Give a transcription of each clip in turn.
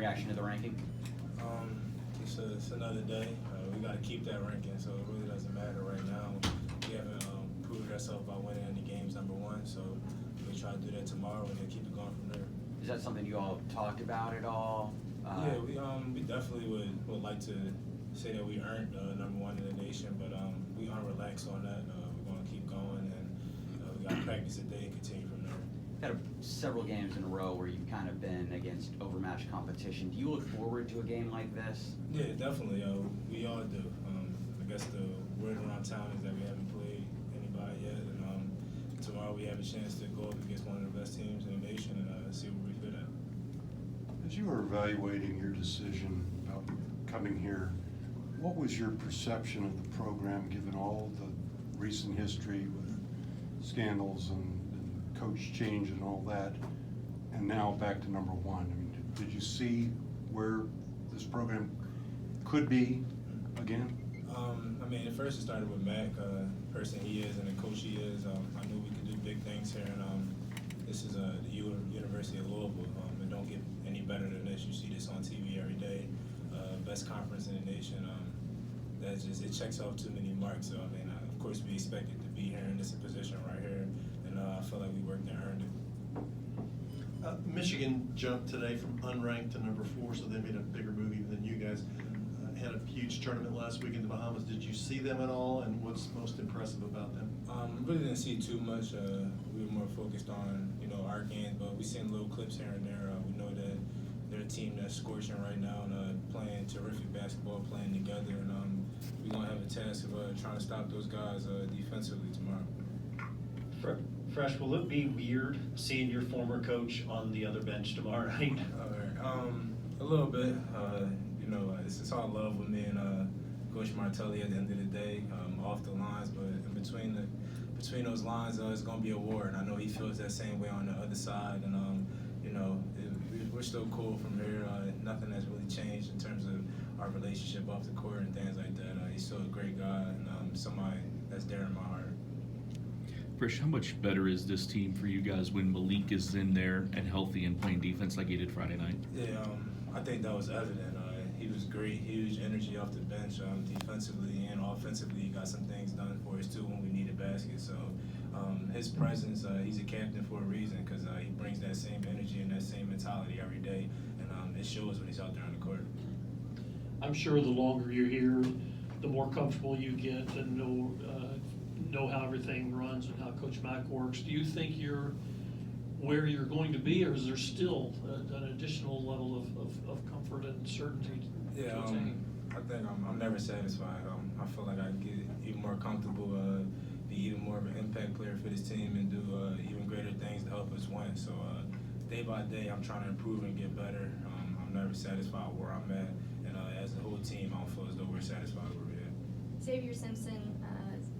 reaction to the ranking? It's another day. We got to keep that ranking, so it really doesn't matter right now. We haven't proved ourselves by winning any games, number one, so we try to do that tomorrow and then keep it going from there. Is that something you all have talked about at all? Yeah, we definitely would like to say that we earned number one in the nation, but we aren't relaxed on that. We're going to keep going, and we got to practice today and continue from there. Got several games in a row where you've kind of been against overmatched competition. Do you look forward to a game like this? Yeah, definitely. We all do. I guess the word around town is that we haven't played anybody yet, and tomorrow we have a chance to go up against one of the best teams in the nation and see where we fit at. As you were evaluating your decision about coming here, what was your perception of the program given all the recent history with scandals and coach change and all that, and now back to number one? I mean, did you see where this program could be again? I mean, at first it started with Mac, person he is and the coach he is. I knew we could do big things here, and this is the University of Louisville. It don't get any better than this. You see this on TV every day. Best conference in the nation. It checks off too many marks. So I mean, of course we expected to be here in this position right here, and I feel like we worked and earned it. Michigan jumped today from unranked to number 4, so they made a bigger move even than you guys. Had a huge tournament last week in the Bahamas. Did you see them at all, and what's most impressive about them? Really didn't see too much. We were more focused on our games, but we seen little clips here and there. We know that they're a team that's scorching right now and playing terrific basketball, playing together, and we're gonna have a task of trying to stop those guys defensively tomorrow. Fresh, will it be weird seeing your former coach on the other bench tomorrow night? A little bit. It's all love with me and Coach Martelli at the end of the day, off the lines, but in between those lines, it's going to be a war, and I know he feels that same way on the other side, and we're still cool from here. Nothing has really changed in terms of our relationship off the court and things like that. He's still a great guy and somebody that's there in my heart. Fresh, how much better is this team for you guys when Malik is in there and healthy and playing defense like he did Friday night? Yeah, I think that was evident. He was great, huge energy off the bench, defensively and offensively. He got some things done for us too when we needed baskets. So his presence, he's a captain for a reason because he brings that same energy and that same mentality every day, and it shows when he's out there on the court. I'm sure the longer you're here, the more comfortable you get and know how everything runs and how Coach Mack works. Do you think you're where you're going to be, or is there still an additional level of comfort and certainty? Yeah, I think I'm never satisfied. I feel like I can get even more comfortable, be even more of an impact player for this team, and do even greater things to help us win. So day by day, I'm trying to improve and get better. I'm never satisfied where I'm at, and as a whole team, I don't feel as though we're satisfied where we're at. Xavier Simpson,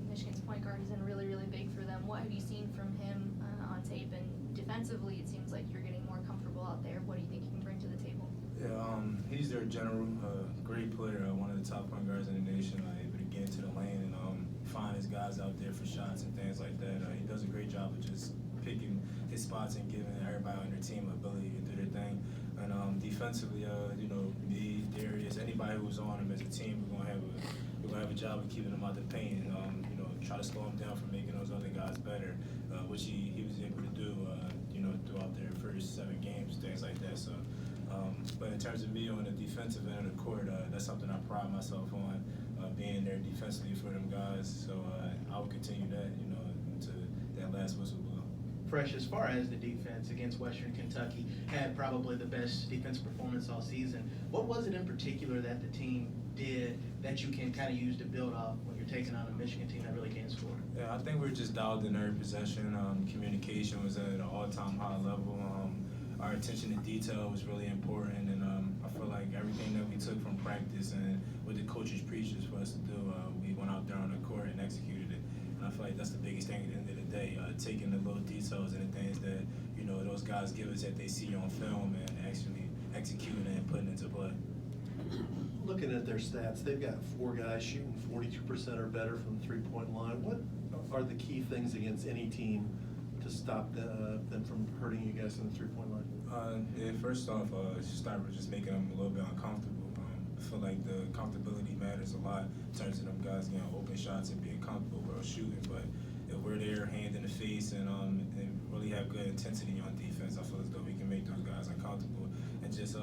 Michigan's point guard, has been really, really big for them. What have you seen from him on tape? And defensively, it seems like you're getting more comfortable out there. What do you think you can bring to the table? Yeah, he's their general, great player, one of the top point guards in the nation, able to get into the lane and find his guys out there for shots and things like that. He does a great job of just picking his spots and giving everybody on their team the ability to do their thing. And defensively, me, Darius, anybody who's on him as a team, we're gonna have a job of keeping them out the paint and try to slow him down from making those other guys better, which he was able to do, throughout their first 7 games, things like that. So, but in terms of me on the defensive end of the court, that's something I pride myself on, being there defensively for them guys. So I'll continue that, until that last whistle blow. Fresh, as far as the defense against Western Kentucky, had probably the best defensive performance all season. What was it in particular that the team did that you can kind of use to build up when you're taking on a Michigan team that really can't score? Yeah, I think we're just dialed in every possession. Communication was at an all-time high level. Our attention to detail was really important, and I feel like everything that we took from practice and what the coaches preached for us to do, we went out there on the court and executed it. And I feel like that's the biggest thing at the end of the day, taking the little details and the things that those guys give us that they see on film and actually executing it and putting it into play. Looking at their stats, they've got 4 guys shooting 42% or better from the three-point line. What are the key things against any team to stop them from hurting you guys in the three-point line? Yeah, first off, start with just making them a little bit uncomfortable. I feel like the comfortability matters a lot in terms of them guys getting open shots and being comfortable while shooting. But if we're there, hand in the face, and really have good intensity on defense, I feel as though we can make those guys uncomfortable and just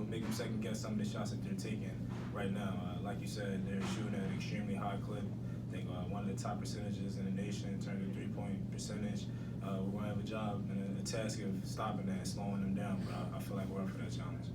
make them second guess some of the shots that they're taking right now. Like you said, they're shooting at an extremely high clip. I think one of the top percentages in the nation in terms of 3-point percentage. We're gonna have a job and a task of stopping that, slowing them down. But I feel like we're up for that challenge.